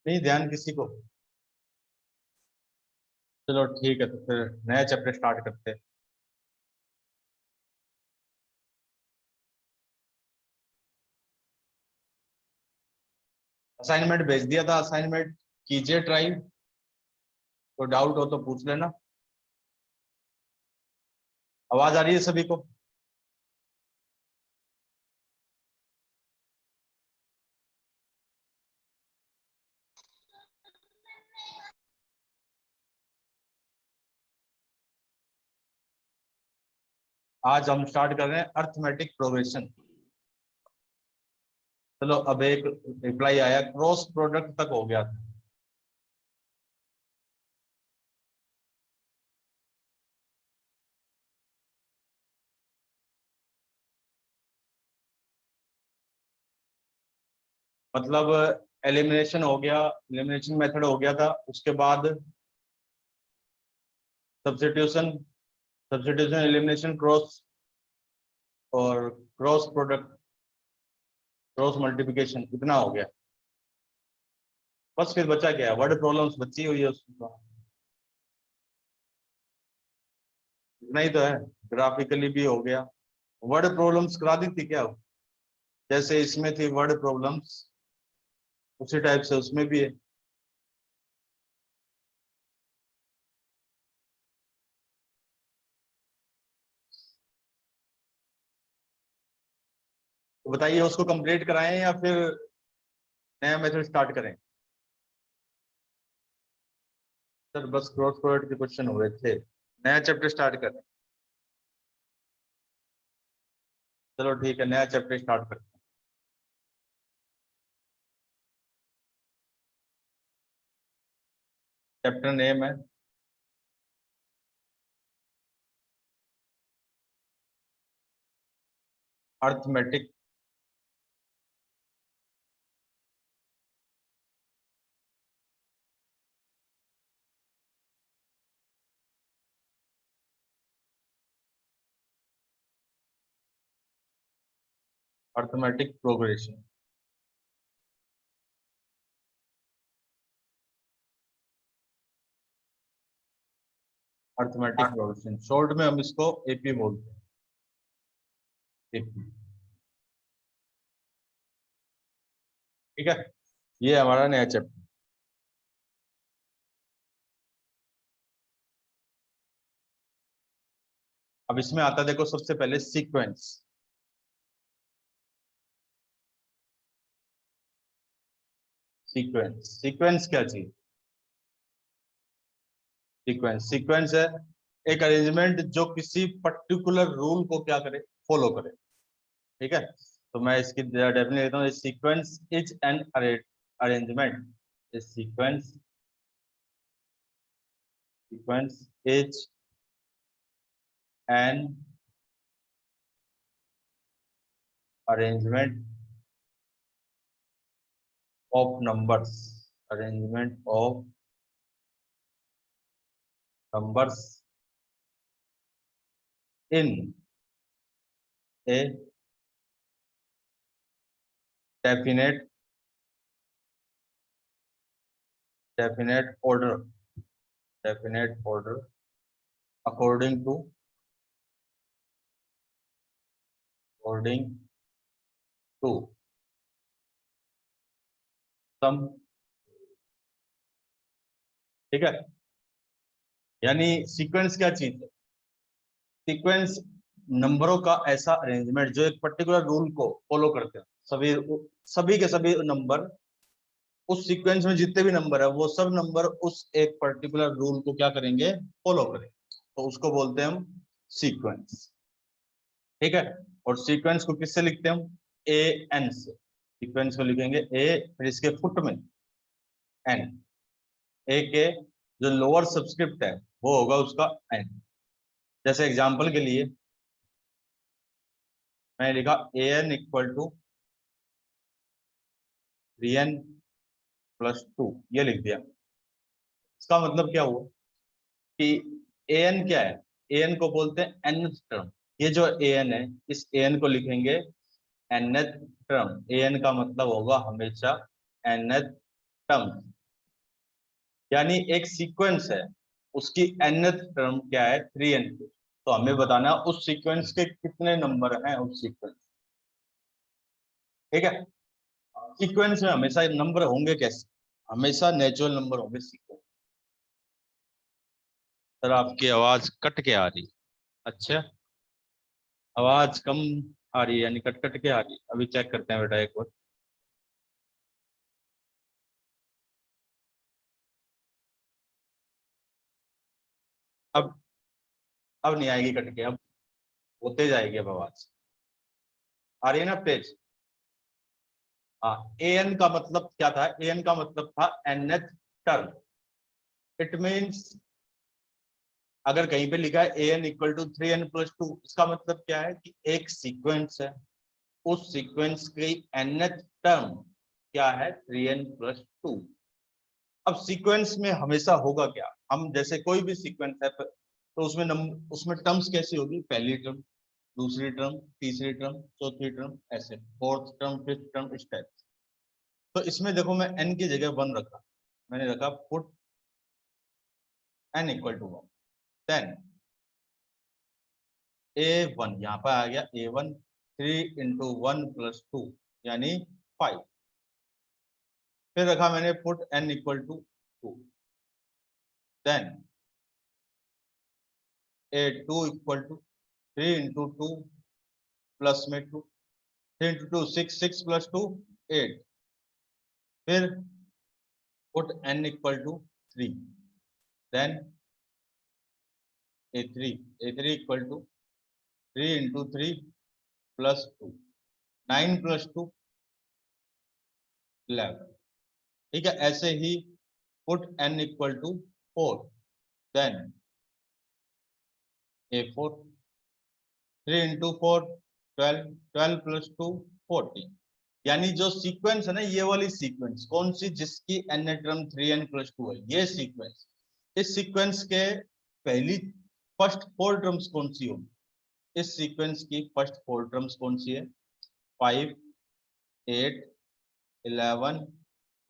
नहीं ध्यान किसी को? चलो ठीक है, तो फिर नया चैप्टर स्टार्ट करते हैं। असाइनमेंट भेज दिया था, असाइनमेंट कीजिए ट्राई, तो डाउट हो तो पूछ लेना। आवाज आ रही है सभी को? आज हम स्टार्ट कर रहे हैं अर्थमेटिक प्रोग्रेशन। चलो अब एक रिप्लाई आया, क्रॉस प्रोडक्ट तक हो गया था। मतलब एलिमिनेशन हो गया, एलिमिनेशन मेथड हो गया था, उसके बाद सब्स्टिट्यूशन, सब्स्टिट्यूशन एलिमिनेशन क्रॉस, और क्रॉस प्रोडक्ट, क्रॉस मल्टीप्लिकेशन, इतना हो गया। बस फिर बचा क्या है, वर्ड प्रॉब्लम्स बची हुई है उसका, इतना ही तो है। ग्राफिकली भी हो गया। वर्ड प्रॉब्लम्स करा दी थी क्या? जैसे इसमें थी वर्ड प्रॉब्लम्स, उसी टाइप से उसमें भी है। तो बताइए उसको कंप्लीट कराएं या फिर नया मेथड स्टार्ट करें? सर बस क्रॉस प्रोडक्ट के क्वेश्चन हो रहे थे, नया चैप्टर स्टार्ट करें। चलो ठीक है, नया चैप्टर स्टार्ट करते हैं। चैप्टर नेम है arithmetic arithmetic progression. Arithmetic progression short में हम इसको एपी बोलते हैं, एपी। ठीक है, ये हमारा नया चैप्टर। अब इसमें आता है, देखो सबसे पहले सीक्वेंस। सीक्वेंस, सीक्वेंस क्या चीज? सीक्वेंस, सीक्वेंस है एक अरेंजमेंट जो किसी पर्टिकुलर रूल को क्या करे, फॉलो करे। ठीक है, तो मैं इसकी डेफिनेशन देता हूँ। Sequence is an arrangement, sequence, sequence is an arrangement of numbers, arrangement of numbers in a definite, definite order, definite order according to, according to some. ठीक है, यानी सीक्वेंस क्या चीज है? सीक्वेंस नंबरों का ऐसा अरेंजमेंट जो एक पर्टिकुलर रूल को फॉलो करते हैं। सभी सभी के सभी नंबर, उस सीक्वेंस में जितने भी नंबर है वो सब नंबर उस एक पर्टिकुलर रूल को क्या करेंगे, फॉलो करेंगे, तो उसको बोलते हैं हम सीक्वेंस। ठीक है, और सीक्वेंस को किससे लिखते हैं हम? ए एन से। सीक्वेंस को लिखेंगे ए, फिर इसके फुट में एन। ए के जो लोअर सब्सक्रिप्ट है वो होगा उसका एन। जैसे एग्जांपल के लिए मैंने लिखा a n equal to 3n plus 2, ये लिख दिया। इसका मतलब क्या हुआ कि ए एन क्या है? ए एन को बोलते हैं nth टर्म। ये जो ए एन है, इस ए एन को लिखेंगे nth टर्म। ए एन का मतलब होगा हमेशा nth टर्म। यानी एक सीक्वेंस है, उसकी nth टर्म क्या है 3n, तो हमें बताना उस सीक्वेंस के कितने नंबर हैं उस सीक्वेंस। ठीक है, सीक्वेंस में हमेशा नंबर होंगे कैसे, हमेशा नेचुरल नंबर होंगे सीक्वेंस। सर आपकी आवाज कट के आ रही। अच्छा, आवाज कम आ रही है यानी कट कट के आ रही है। अभी चेक करते हैं बेटा एक बार। अब अब नहीं आएगी कट के, अब वो तेज आएगी। अब आवाज आ रही है ना तेज। हाँ, एन का मतलब क्या था, एन का मतलब था nth टर्म। इट मीन्स अगर कहीं पे लिखा है an इक्वल टू 3n+2, इसका मतलब क्या है कि एक सीक्वेंस है, उस सीक्वेंस की nth टर्म क्या है 3n+2। अब सीक्वेंस में हमेशा होगा क्या, हम जैसे कोई भी सीक्वेंस है तो उसमें टर्म्स कैसी होगी, पहली टर्म, दूसरी टर्म, तीसरी टर्म, चौथी टर्म, ऐसे फोर्थ टर्म, फिफ्थ टर्म, इस टाइप। तो इसमें देखो मैं n की जगह 1 रखा, मैंने रखा put n equal to 1, then a1 यहाँ पर आ गया a1, 3 इंटू 1+2 यानी 5। फिर रखा मैंने पुट n इक्वल टू 2, देन a2 equal to 3 into 2 plus में 2, 3 इंटू 2 6, 6 प्लस 2 8। फिर put n equal to 3, then a3 equal to 3 into 3 plus 2, 9 plus 2 11। ठीक है, ऐसे ही put n equal to 4, then a4, 3 into 4 12, 12 plus 2 14। यानी जो सीक्वेंस है ना, ये वाली सीक्वेंस कौन सी, जिसकी n टर्म 3n+2 है, ये सीक्वेंस, इस सीक्वेंस के पहली फर्स्ट 4 टर्म्स कौन सी होगी, इस सीक्वेंस की फर्स्ट 4 टर्म्स कौन सी है, 5, 8, 11,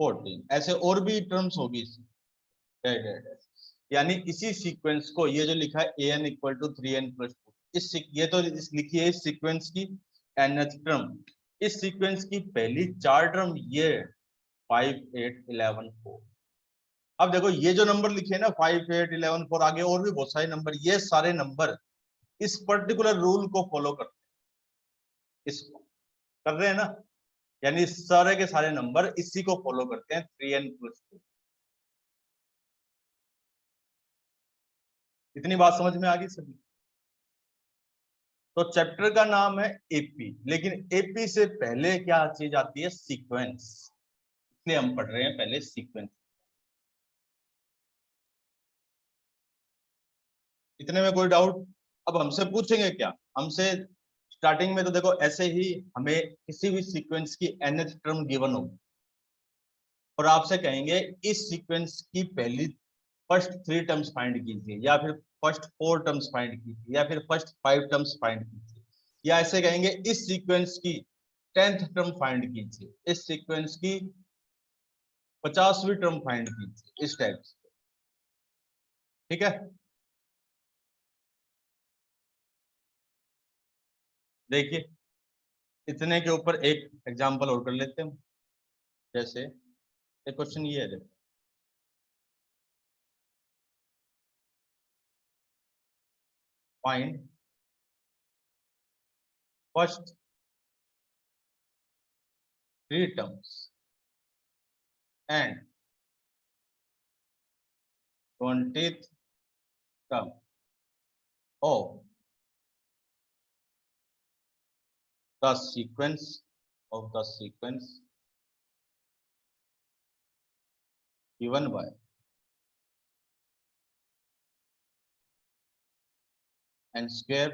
14, ऐसे और भी टर्म्स होगी इसमें। यानी इसी सीक्वेंस को, ये जो लिखा है an इक्वल टू 3n+2, ये तो लिखी है इस सीक्वेंस की nth टर्म। इस सीक्वेंस की पहली 4 टर्म ये 5, 8, 11, 4। अब देखो ये जो नंबर लिखे हैं ना 5, 8, 11, 4, आगे और भी बहुत सारे नंबर, ये सारे नंबर इस पर्टिकुलर रूल को फॉलो करते हैं, इसको कर रहे हैं ना, यानी सारे के सारे नंबर इसी को फॉलो करते हैं 3n+2। इतनी बात समझ में आ गई सभी। तो चैप्टर का नाम है एपी, लेकिन एपी से पहले क्या चीज आती है, सीक्वेंस, इसलिए हम पढ़ रहे हैं पहले सीक्वेंस। इतने में कोई डाउट। अब हमसे पूछेंगे क्या, हमसे स्टार्टिंग में तो देखो ऐसे ही हमें किसी भी सीक्वेंस की nth टर्म गिवन होगी और आपसे कहेंगे इस सीक्वेंस की पहली फर्स्ट 3 टर्म्स फाइंड कीजिए, या फिर फर्स्ट 4 टर्म्स फाइंड कीजिए, या फिर फर्स्ट 5 टर्म्स फाइंड कीजिए, या ऐसे कहेंगे इस सीक्वेंस की 10th टर्म फाइंड कीजिए, इस सीक्वेंस की 50वीं टर्म फाइंड कीजिए, इस टाइप से। ठीक है, देखिए इतने के ऊपर एक एग्जांपल और कर लेते हैं। जैसे एक क्वेश्चन ये है, देखो find first 3 terms and 20th term of the sequence given by n square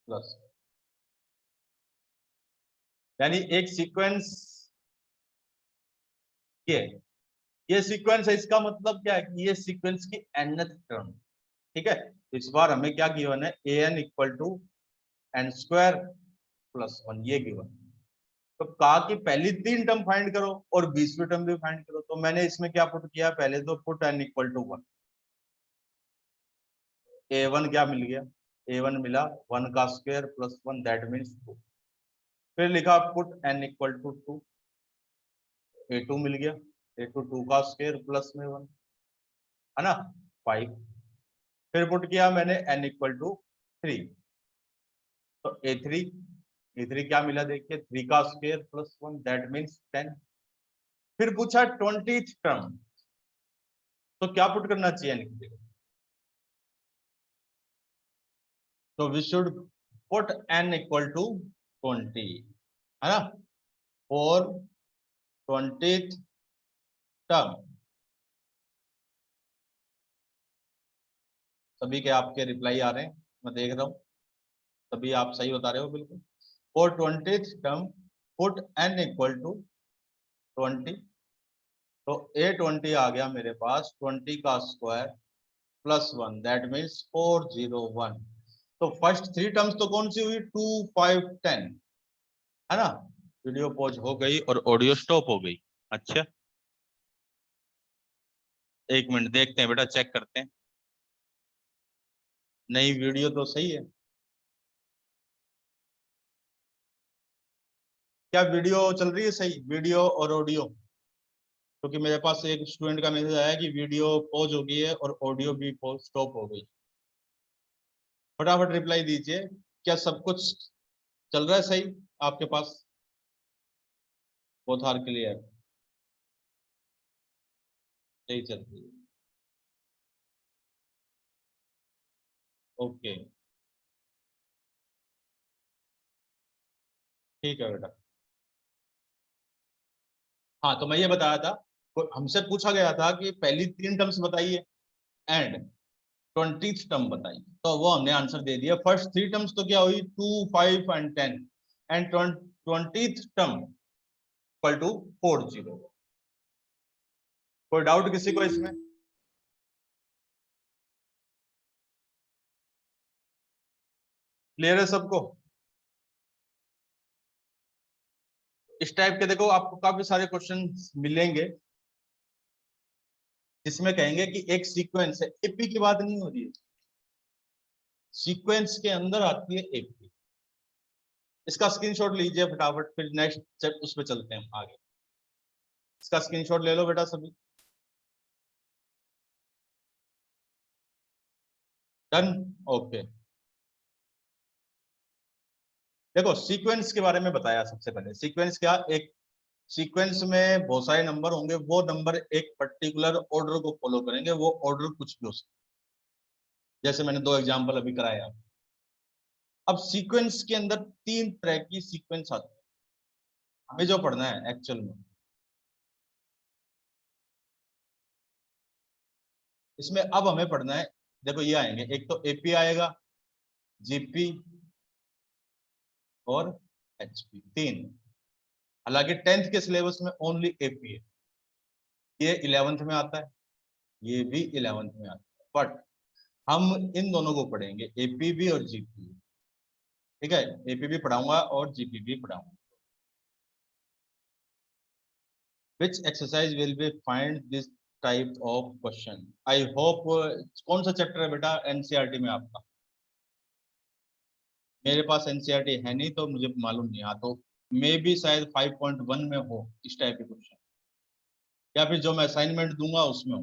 plus, यानी एक सीक्वेंस ये सीक्वेंस है, इसका मतलब क्या है कि ये सीक्वेंस की nth टर्म। ठीक है, इस बार हमें क्या गिवन है, an equal to n square plus 1, ये गिवन। तो कहा कि पहली 3 टर्म फाइंड करो और 20वीं टर्म भी फाइंड करो, तो मैंने इसमें क्या पुट किया, पहले तो put n equal to 1, a1 क्या मिल गया, a1 मिला 1 का स्क्वायर प्लस 1 दैट मीन्स 2। फिर लिखा put n equal to 2, a2 मिल गया, a2 2 का स्क्वायर प्लस में 1 है ना 5। फिर पुट किया मैंने n इक्वल टू 3, तो a3 क्या मिला देखिए 3 का स्क्वायर प्लस 1 दैट मीन्स 10। फिर पूछा 20th टर्म, तो क्या पुट करना चाहिए n की जगह, तो we should put n equal to 20 है ना और 20th टर्म। सभी के आपके रिप्लाई आ रहे हैं, मैं देख रहा हूँ, सभी आप सही बता रहे हो बिल्कुल। और 20th term put n equal to 20, तो a20 आ गया मेरे पास 20 का स्क्वायर प्लस 1 दैट मीन्स 401। तो फर्स्ट 3 टर्म्स तो कौन सी हुई 2 5 10 है ना। वीडियो पॉज हो गई और ऑडियो स्टॉप हो गई। अच्छा एक मिनट देखते हैं बेटा, चेक करते हैं, नहीं वीडियो तो सही है। क्या वीडियो चल रही है सही, वीडियो और ऑडियो, क्योंकि मेरे पास एक स्टूडेंट का मैसेज आया कि वीडियो पॉज हो गई है और ऑडियो भी पॉज स्टॉप हो गई। फटाफट रिप्लाई दीजिए, क्या सब कुछ चल रहा है सही आपके पास, बोथ आर क्लियर, सही चल रही है, ओके ठीक है बेटा। हाँ तो मैं ये बताया था, हमसे पूछा गया था कि पहली 3 टर्म्स बताइए एंड 20th टर्म बताइए, तो वो हमने आंसर दे दिया। फर्स्ट 3 टर्म्स तो क्या हुई 2 5 and 10 and 20th term equal to 40। कोई डाउट किसी को इसमें, क्लियर है सबको। इस टाइप के देखो आपको काफी सारे क्वेश्चन मिलेंगे जिसमें कहेंगे कि एक सीक्वेंस है, एपी की बात नहीं हो रही है, सीक्वेंस के अंदर आती है एपी। इसका स्क्रीनशॉट लीजिए फटाफट, फिर नेक्स्ट स्टेप उस पर चलते हैं आगे। इसका स्क्रीनशॉट ले लो बेटा सभी, डन, ओके। देखो सीक्वेंस के बारे में बताया सबसे पहले, सीक्वेंस क्या, एक सीक्वेंस में बहुत सारे नंबर होंगे, वो नंबर एक पर्टिकुलर ऑर्डर को फॉलो करेंगे, वो ऑर्डर कुछ भी हो सकता है, जैसे मैंने 2 एग्जांपल अभी कराया। अब सीक्वेंस के अंदर 3 तरह की सीक्वेंस आती है, हमें जो पढ़ना है एक्चुअल में, इसमें अब हमें पढ़ना है, देखो ये आएंगे, एक तो एपी आएगा, जीपी और एचपी, 3। हालांकि 10th के सिलेबस में ओनली एपी है, ये 11th में आता है, ये भी 11th में आता है, बट हम इन दोनों को पढ़ेंगे, एपी भी और जीपी, ठीक है, एपी भी पढ़ाऊंगा और जीपी भी पढ़ाऊंगा। Which exercise will be find this type of question? I hope कौन सा चैप्टर है बेटा एनसीईआरटी में आपका, मेरे पास एनसीईआरटी है नहीं तो मुझे मालूम नहीं, हाँ तो मे भी शायद 5.1 में हो इस टाइप के क्वेश्चन, या फिर जो मैं असाइनमेंट दूंगा उसमें हो,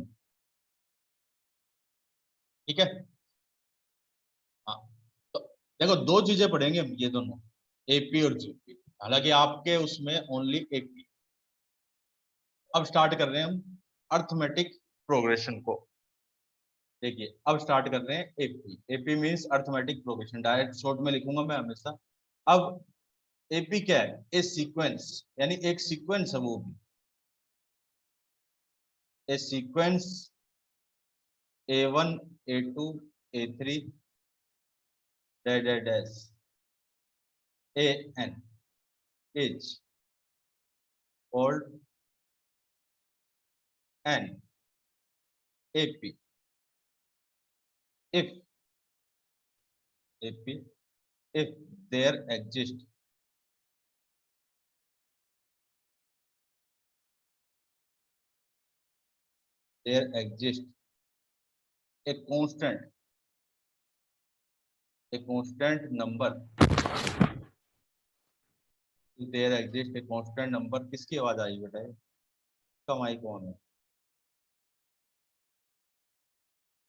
ठीक है। हाँ तो देखो 2 चीजें पढ़ेंगे हम, ये दोनों एपी और जीपी, हालांकि आपके उसमें ओनली एपी। अब स्टार्ट कर रहे हैं हम अर्थमेटिक प्रोग्रेशन को, देखिए अब स्टार्ट कर रहे हैं AP, AP means arithmetic progression, direct short में लिखूंगा मैं हमेशा। अब एपी क्या है, ए सीक्वेंस, यानी एक सीक्वेंस है वो भी, a sequence A1 A2 A3 dash AN is called an AP if AP if there exists there exist a constant number, there exist a constant number, किसकी आवाज आई बेटा? इसका माइक ऑन है।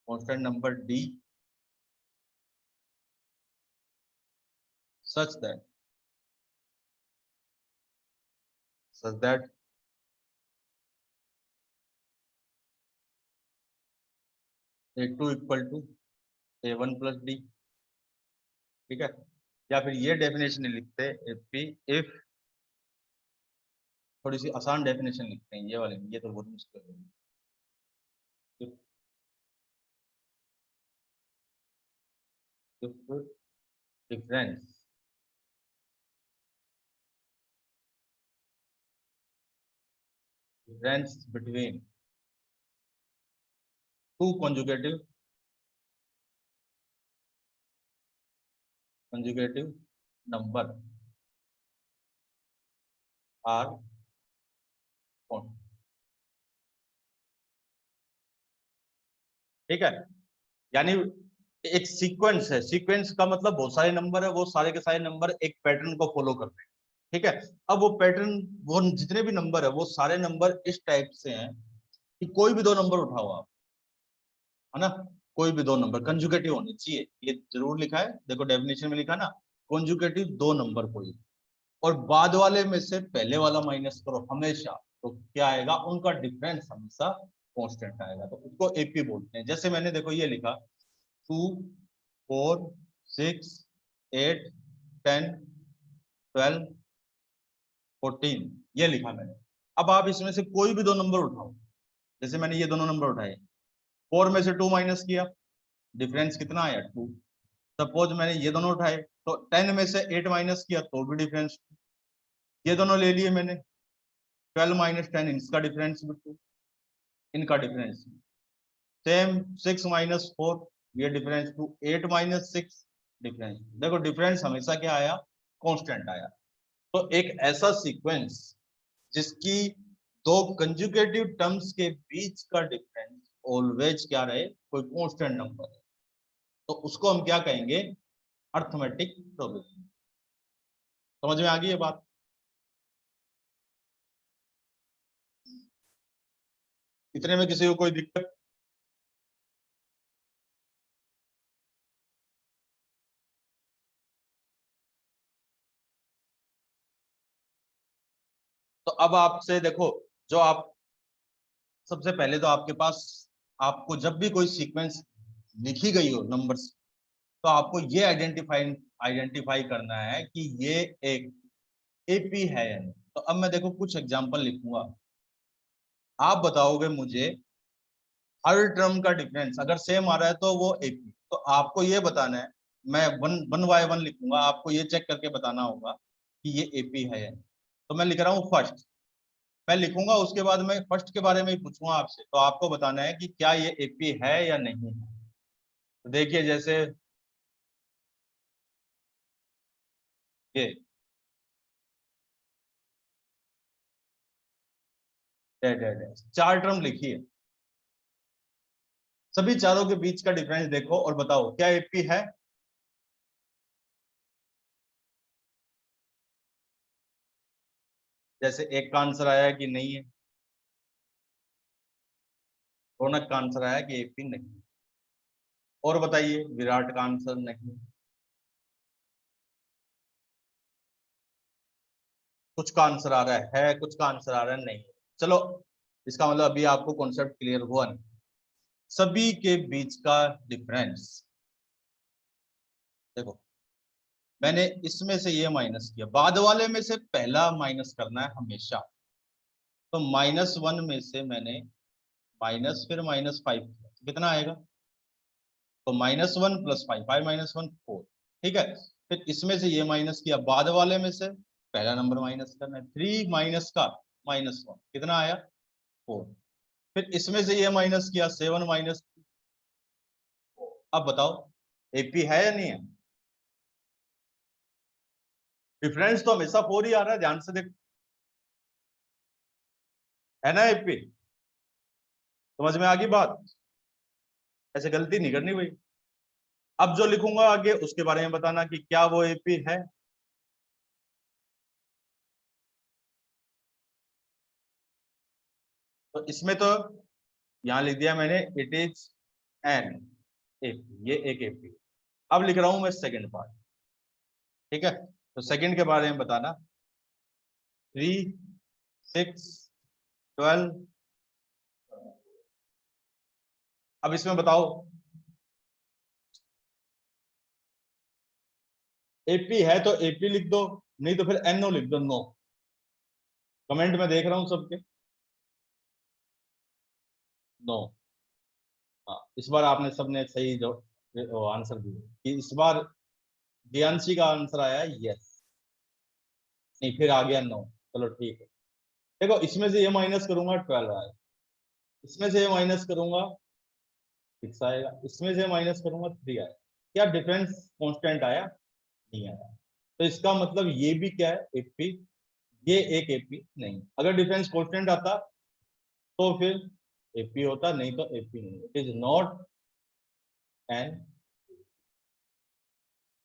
Constant number D such that A2 equal to A1 plus D, ठीक है। या फिर ये डेफिनेशन लिखते एपी इफ, थोड़ी सी आसान डेफिनेशन लिखते हैं ये वाले, ये तो बहुत मुश्किल है। Difference between two conjugative number are कौन, ठीक है। यानी एक सीक्वेंस है, सीक्वेंस का मतलब बहुत सारे नंबर है, वो सारे के सारे नंबर एक पैटर्न को फॉलो करते हैं, ठीक है। अब वो पैटर्न, वो जितने भी नंबर है वो सारे नंबर इस टाइप से हैं कि कोई भी दो नंबर उठाओ आप, है ना, कोई भी दो नंबर कंजुगेटिव होने चाहिए, ये जरूर लिखा है, देखो डेफिनेशन में लिखा ना, कंजुगेटिव दो नंबर कोई, और बाद वाले में से पहले वाला माइनस करो हमेशा, तो क्या आएगा, उनका डिफरेंस हमेशा कांस्टेंट आएगा, तो उसको एपी बोलते हैं। जैसे मैंने देखो ये लिखा 2 4 6 8 10 12 14, ये लिखा मैंने। अब आप इसमें से कोई भी दो नंबर उठाओ, जैसे मैंने ये दोनों नंबर उठाए, 4 में से 2 माइनस किया, डिफरेंस कितना आया 2। सपोज मैंने ये दोनों उठाए तो 10 में से 8 माइनस किया तो भी डिफरेंस, ये दोनों ले लिए मैंने, 12 माइनस 10, इसका डिफरेंस भी 2, इनका डिफरेंस सेम, 6 माइनस 4, ये डिफरेंस 2, 8 माइनस 6 डिफरेंस, देखो डिफरेंस हमेशा क्या आया, कांस्टेंट आया। तो एक ऐसा सीक्वेंस जिसकी दो कंजुगेटिव टर्म्स के बीच का डिफरेंस ऑलवेज क्या रहे, कोई कांस्टेंट नंबर है, तो उसको हम क्या कहेंगे, अर्थमेटिक प्रोबेबिलिटी। समझ में आ गई ये बात? इतने में किसी को कोई दिक्कत? तो अब आपसे देखो, जो आप, सबसे पहले तो आपके पास, आपको जब भी कोई सीक्वेंस लिखी गई हो नंबर्स, तो आपको ये आइडेंटिफाई आइडेंटिफाई करना है कि ये एक एपी है या नहीं। तो अब मैं देखो कुछ एग्जांपल लिखूंगा, आप बताओगे मुझे हर टर्म का डिफरेंस अगर सेम आ रहा है तो वो एपी, तो आपको ये बताना है, मैं वन वन बाय वन लिखूंगा, आपको ये चेक करके बताना होगा कि ये एपी है या नहीं। तो मैं लिख रहा हूँ फर्स्ट, मैं लिखूंगा उसके बाद मैं फर्स्ट के बारे में ही पूछूंगा आपसे, तो आपको बताना है कि क्या ये एपी है या नहीं है। तो देखिए जैसे ये चार टर्म लिखिए, सभी चारों के बीच का डिफरेंस देखो और बताओ क्या एपी है। जैसे एक का आंसर आया कि नहीं है, रौनक का आंसर आया कि एपी नहीं, और बताइए विराट का आंसर नहीं, कुछ का आंसर आ रहा है, कुछ का आंसर आ रहा है नहीं। चलो, इसका मतलब अभी आपको कॉन्सेप्ट क्लियर हुआ नहीं। सभी के बीच का डिफरेंस देखो, मैंने इसमें से ये माइनस किया, बाद वाले में से पहला माइनस करना है हमेशा, तो -1 में से मैंने माइनस फिर -5 किया, कितना आएगा, तो -1 + 5, 5 - 1 4, ठीक है। फिर इसमें से ये माइनस किया, बाद वाले में से पहला नंबर माइनस करना है, 3 माइनस का -1 कितना आया 4। फिर इसमें से ये माइनस किया, 7 माइनस, अब बताओ एपी है या नहीं है? डिफरेंस तो हमेशा 4 ही आ रहा है, ध्यान से देख, है ना एपी? समझ में आ गई बात? ऐसे गलती नहीं करनी भाई। अब जो लिखूंगा आगे उसके बारे में बताना कि क्या वो एपी है। तो इसमें तो यहां लिख दिया मैंने, इट इज एन एपी, ये एक एपी। अब लिख रहा हूं मैं सेकंड पार्ट, ठीक है? तो सेकंड के बारे में बताना, 3, 6, 12। अब इसमें बताओ, एपी है तो एपी लिख दो, नहीं तो फिर एनओ लिख दो, नो। कमेंट में देख रहा हूं सबके, नो। हाँ, इस बार आपने सबने सही जो आंसर दिया कि इस बार ज्ञानशी का आंसर आया यस, नहीं फिर आ गया नो। चलो ठीक है। देखो इसमें से ये माइनस करूंगा 12 आएगा, इसमें से ये माइनस करूंगा 6 आएगा, इसमें से माइनस करूंगा 3 आएगा। क्या डिफरेंस कांस्टेंट आया? नहीं आया। तो इसका मतलब ये भी क्या है, एपी, ये एक एपी नहीं। अगर डिफरेंस कांस्टेंट आता तो फिर एपी होता, नहीं तो एपी नहीं। It is not an.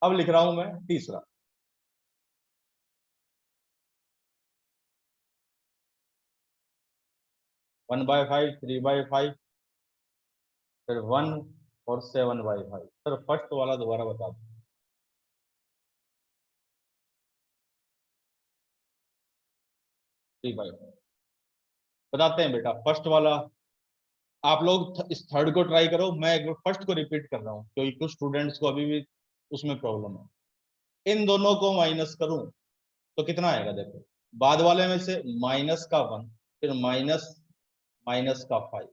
अब लिख रहा हूं मैं तीसरा, 1/5, 3/5, फिर 1 और 7/5। सर फर्स्ट वाला दोबारा बता दो। 3/5 बताते हैं बेटा। फर्स्ट वाला आप लोग इस थर्ड को ट्राई करो, मैं एक बार फर्स्ट को रिपीट कर रहा हूँ क्योंकि कुछ स्टूडेंट्स को अभी भी उसमें प्रॉब्लम है। इन दोनों को माइनस करूं तो कितना आएगा? देखो, बाद वाले में से माइनस का 1, फिर माइनस माइनस का 5,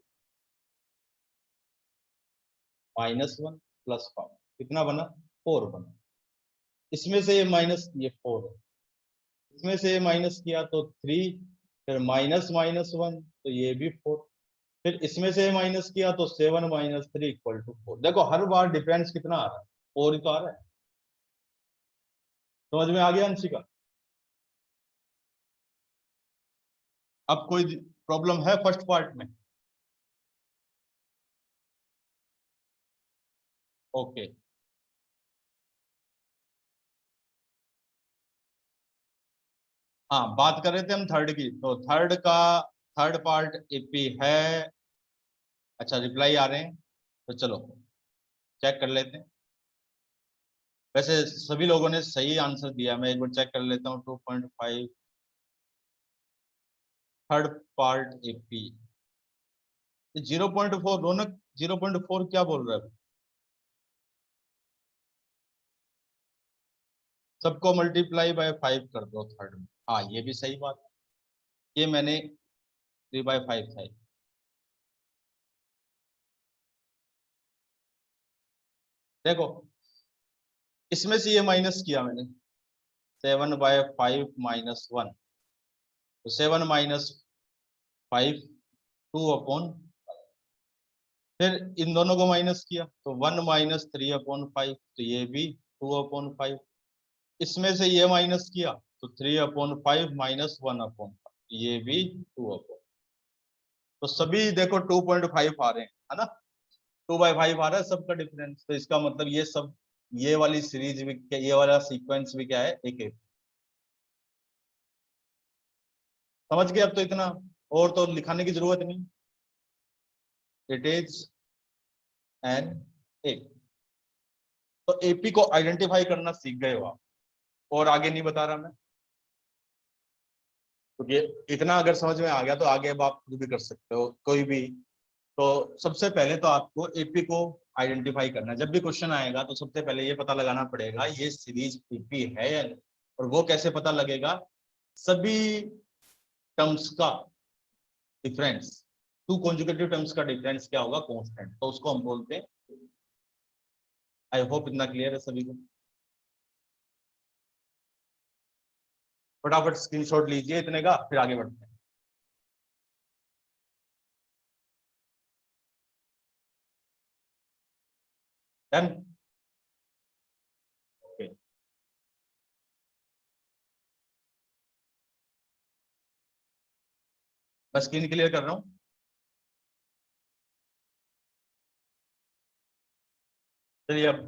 -1 +5 कितना बना? 4 बना। इसमें से ये माइनस, ये 4 है, इसमें से माइनस किया तो 3, फिर माइनस -1 तो ये भी 4, फिर इसमें से माइनस किया तो 7 - 3 = 4। देखो हर बार डिफरेंस कितना आ रहा है? 4 ही तो आ रहा है। समझ में आ गया अंशिका? अब कोई प्रॉब्लम है फर्स्ट पार्ट में? ओके। हाँ, बात कर रहे थे हम थर्ड की, तो थर्ड का थर्ड पार्ट एपी है। अच्छा रिप्लाई आ रहे हैं, तो चलो चेक कर लेते हैं। वैसे सभी लोगों ने सही आंसर दिया, मैं एक बार चेक कर लेता हूँ। 2.5 थर्ड पार्ट एपी, 0.4। रौनक 0.4 क्या बोल रहा है? सबको मल्टीप्लाई बाय 5 कर दो थर्ड में। हाँ ये भी सही बात है। ये मैंने 3/5 था। देखो इसमें से ये माइनस किया मैंने, 7/5 -1, तो 7 - 5 2/, फिर इन दोनों को माइनस किया तो 1 - 3/5, तो ये भी 2/5। इसमें से ये माइनस किया तो 3/5 -1/5, ये भी 2/। तो सभी देखो 2.5 आ रहे हैं, है ना? 2/5 आ रहा है सबका डिफरेंस। तो इसका मतलब ये सब, ये वाली सीरीज भी, ये वाला सीक्वेंस भी क्या है, एक एक। समझ गए अब तो इतना, और तो लिखाने की जरूरत नहीं। इट इज एन एक। तो एपी को आइडेंटिफाई करना सीख गए हो आप, और आगे नहीं बता रहा मैं, क्योंकि इतना अगर समझ में आ गया तो आगे अब आप खुद भी कर सकते हो कोई भी। तो सबसे पहले तो आपको एपी को आइडेंटिफाई करना है। जब भी क्वेश्चन आएगा तो सबसे पहले ये पता लगाना पड़ेगा ये सीरीज एपी है या नहीं। और वो कैसे पता लगेगा? सभी टर्म्स का डिफरेंस, टू कॉन्जुगेटिव टर्म्स का डिफरेंस क्या होगा? कांस्टेंट। तो उसको हम बोलते हैं। आई होप इतना क्लियर है सभी को। फटाफट स्क्रीनशॉट लीजिए इतने का, फिर आगे बढ़ते हैं। डन। ओके, मैं स्क्रीन क्लियर कर रहा हूँ। चलिए अब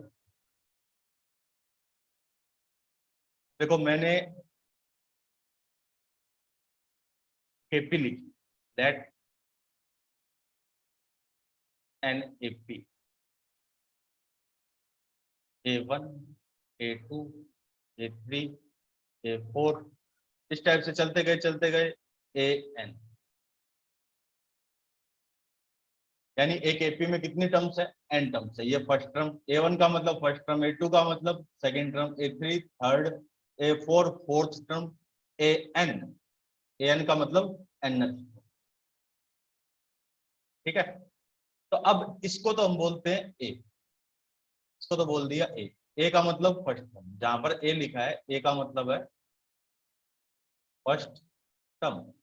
देखो, मैंने केपी लिखी, that an AP A1 A2 A3 A4 इस टाइप से चलते गए AN। यानी एक एपी में कितनी टर्म्स है? n टर्म्स है। ये फर्स्ट टर्म A1 का मतलब फर्स्ट टर्म, A2 का मतलब second term, A3 third, A4 fourth term, AN का मतलब n। ठीक है, तो अब इसको तो हम बोलते हैं A, इसको तो बोल दिया A का मतलब फर्स्ट टर्म, जहां पर A लिखा है A का मतलब है फर्स्ट टर्म।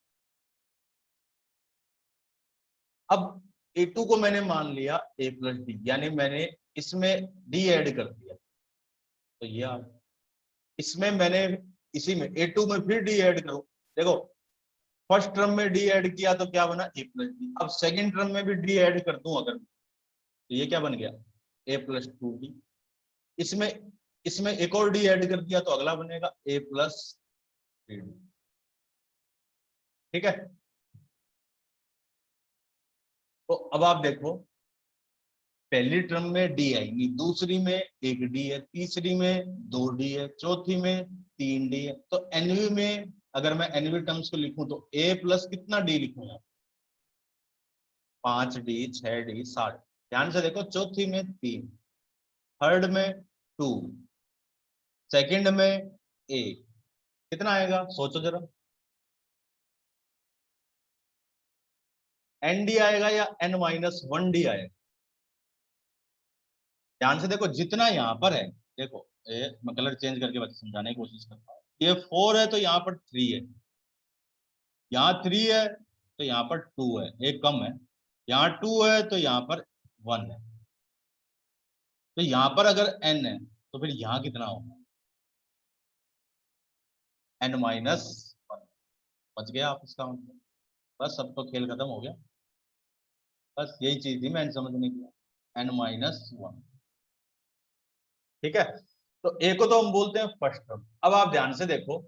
अब A2 को मैंने मान लिया A प्लस डी, यानी मैंने इसमें D ऐड कर दिया, तो ये आ गया। इसमें मैंने इसी में A2 में फिर D ऐड करूं, देखो फर्स्ट टर्म में D ऐड किया तो क्या बना? A plus D. अब सेकेंड टर्म में भी D ऐड कर दूं अगर, तो ये क्या बन गया? A plus 2D। इसमें इसमें एक और D ऐड कर दिया तो अगला बनेगा A प्लस 3D। ठीक है, तो अब आप देखो, पहली टर्म में डी आएंगी, दूसरी में एक डी है, तीसरी में 2D है, चौथी में 3D है। तो एनवी में अगर मैं एनवी टर्म्स को लिखूं तो ए प्लस कितना डी लिखूंगा? 5D 6D 7। ध्यान से देखो, चौथी में 3, थर्ड में 2, सेकंड में ए, कितना आएगा सोचो जरा? एन डी आएगा या n-1D आएगा? ध्यान से देखो, जितना यहाँ पर है, देखो मैं कलर चेंज करके बस समझाने की कोशिश करता हूँ। ये 4 है तो यहाँ पर 3 है, यहाँ 3 है तो यहाँ पर 2 है, एक कम है, यहाँ 2 है तो यहाँ पर 1 है। तो यहाँ पर अगर n है तो फिर यहाँ कितना होगा? n-1। बच गया आप इसका मतलब, बस अब तो खेल खत्म हो गया। बस यही चीज थी मैंने समझने की, n-1। ठीक है, तो ए को तो हम बोलते हैं फर्स्ट टर्म। अब आप ध्यान से देखो,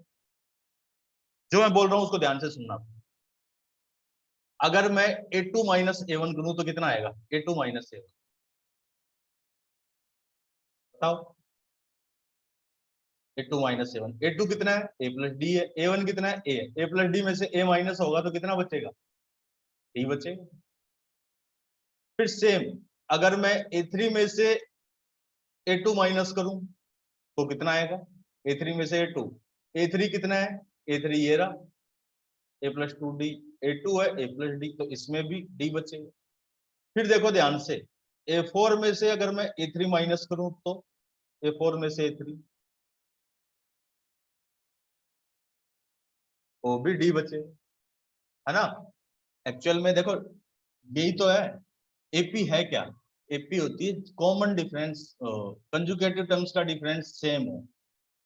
जो मैं बोल रहा हूं उसको ध्यान से सुनना। अगर मैं A2 माइनस A1 करूं तो कितना आएगा? A2 माइनस A1, बताओ। A2 माइनस A1, A2 कितना है? A प्लस डी है। A1 कितना है? A है। A प्लस डी में से A माइनस होगा तो कितना बचेगा? D बचेगा। फिर सेम, अगर मैं A3 में से A2 माइनस करूं तो कितना आएगा? A3 में से A2, A3 कितना है? A3 ये रहा, A प्लस 2D। A2 है A प्लस डी, तो इसमें भी D बचेगा। फिर देखो ध्यान से, A4 में से अगर मैं A3 माइनस करूं तो A4 में से A3, वो भी D बचेगा, है ना? एक्चुअल में देखो, यही तो है। एपी है क्या? एपी होती है कॉमन डिफरेंस, कंजुगेटिव टर्म्स का डिफरेंस सेम हो।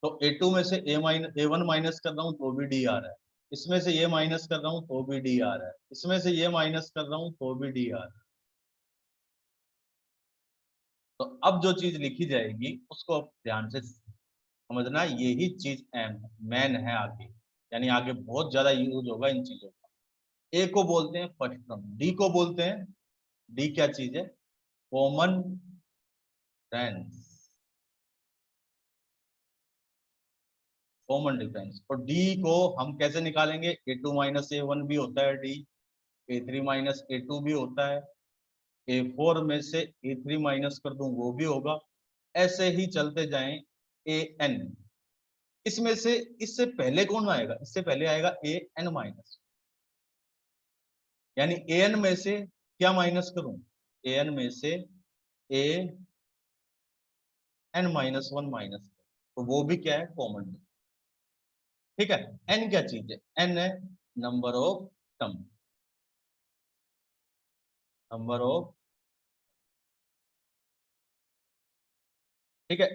तो A2 में से A1 माइनस कर रहा हूँ तो भी D आ रहा है, इसमें से ये माइनस कर रहा हूँ तो भी D आ रहा है, इसमें से ये माइनस कर रहा हूँ तो भी D आ रहा है। तो अब जो चीज लिखी जाएगी उसको अब ध्यान से समझना, यही चीज एम मैन है आगे, यानी आगे बहुत ज्यादा यूज होगा इन चीजों का। ए को बोलते हैं फर्स्ट टर्म, डी को बोलते हैं, डी क्या चीज है? Common difference, common difference. और डी को हम कैसे निकालेंगे? A2 माइनस A1 भी होता है डी, A3 माइनस A2 भी होता है, A4 में से A3 माइनस कर दूं वो भी होगा, ऐसे ही चलते जाएं AN। इसमें से इससे पहले कौन आएगा? इससे पहले आएगा AN माइनस, यानी AN में से क्या माइनस करूं? AN में से AN-1 माइनस, तो वो भी क्या है? कॉमन। ठीक है, N क्या चीज है? N है number of term, number of, ठीक है।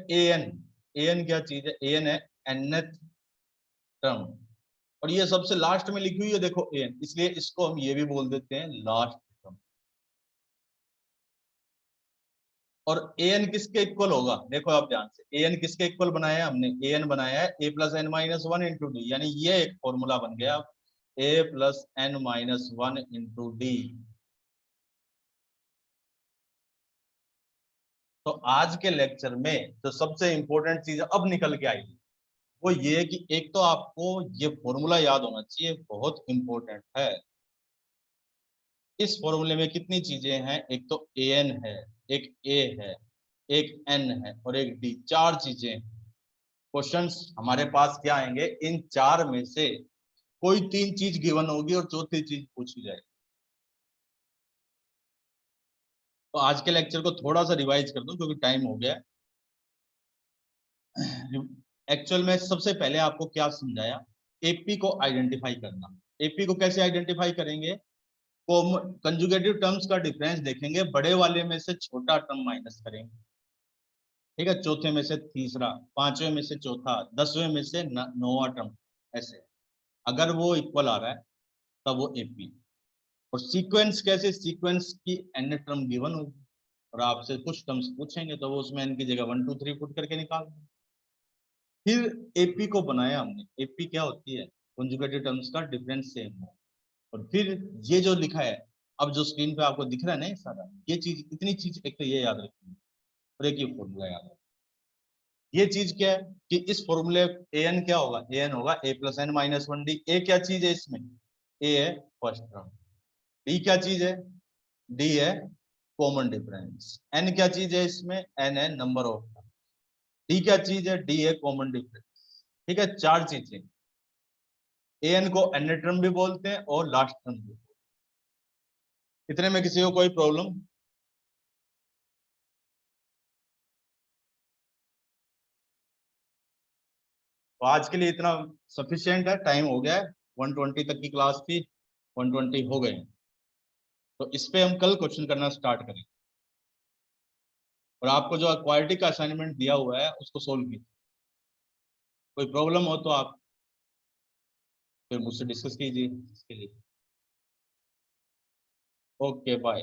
AN क्या चीज है? AN है nth टर्म, और ये सबसे लास्ट में लिखी हुई है देखो AN, इसलिए इसको हम ये भी बोल देते हैं लास्ट टर्म। और ए एन किसके इक्वल होगा, देखो आप ध्यान से, ए एन किसके इक्वल बनाया है हमने, ए एन बनाया है a plus n minus one into d, यानी ये एक फॉर्मूला बन गया a plus n minus one into d. तो आज के लेक्चर में जो सबसे इंपॉर्टेंट चीज अब निकल के आई वो ये है कि एक तो आपको ये फॉर्मूला याद होना चाहिए, बहुत इंपॉर्टेंट है। इस फॉर्मूले में कितनी चीजें हैं, एक तो ए एन है, एक ए है, एक एन है और एक डी, चार चीजें। क्वेश्चंस हमारे पास क्या आएंगे, इन चार में से कोई तीन चीज गिवन होगी और चौथी चीज पूछी जाएगी। तो आज के लेक्चर को थोड़ा सा रिवाइज कर दूं क्योंकि टाइम हो गया। एक्चुअल में सबसे पहले आपको क्या समझाया, एपी को आइडेंटिफाई करना। एपी को कैसे आइडेंटिफाई करेंगे, कंजुगेटिव टर्म्स का डिफरेंस देखेंगे, बड़े वाले में से छोटा टर्म माइनस करेंगे, ठीक है, चौथे में से तीसरा, पांचवें में से चौथा, 10वें में से नौवां टर्म, ऐसे अगर वो इक्वल आ रहा है तब वो एपी। और सीक्वेंस कैसे, सीक्वेंस की एन टर्म गिवन होगी और आपसे कुछ टर्म्स पूछेंगे तो वो उसमें एन की जगह 1 2 3 पुट करके निकाल देंगे। फिर एपी को बनाया हमने, एपी क्या होती है, कंजुगेटिव टर्म्स का डिफरेंस सेम हो। और फिर ये जो लिखा है, अब जो स्क्रीन पे आपको दिख रहा है ना ये सारा, ये चीज, इतनी चीज, एक तो ये याद रखिए और एक ये फॉर्मूला याद रखिए। ये चीज क्या है कि इस फॉर्मूले ए एन क्या होगा, ए एन होगा a plus n minus one d. A क्या चीज है इसमें, ए है फर्स्ट टर्म, डी क्या चीज है, डी है कॉमन डिफरेंस, एन क्या चीज है इसमें, एन है नंबर ऑफ टर्म, डी क्या चीज है, डी है कॉमन डिफरेंस। ठीक है, चार चीजें। ए एन को एन टर्म भी बोलते हैं और लास्ट टर्म भी। इतने में किसी को कोई प्रॉब्लम? तो आज के लिए इतना सफिशिएंट है, टाइम हो गया है, 120 तक की क्लास थी, 120 हो गए। तो इस पे हम कल क्वेश्चन करना स्टार्ट करेंगे और आपको जो क्वालिटी का असाइनमेंट दिया हुआ है उसको सोल्व कीजिए। कोई प्रॉब्लम हो तो आप फिर मुझसे डिस्कस कीजिए इसके लिए। Okay bye.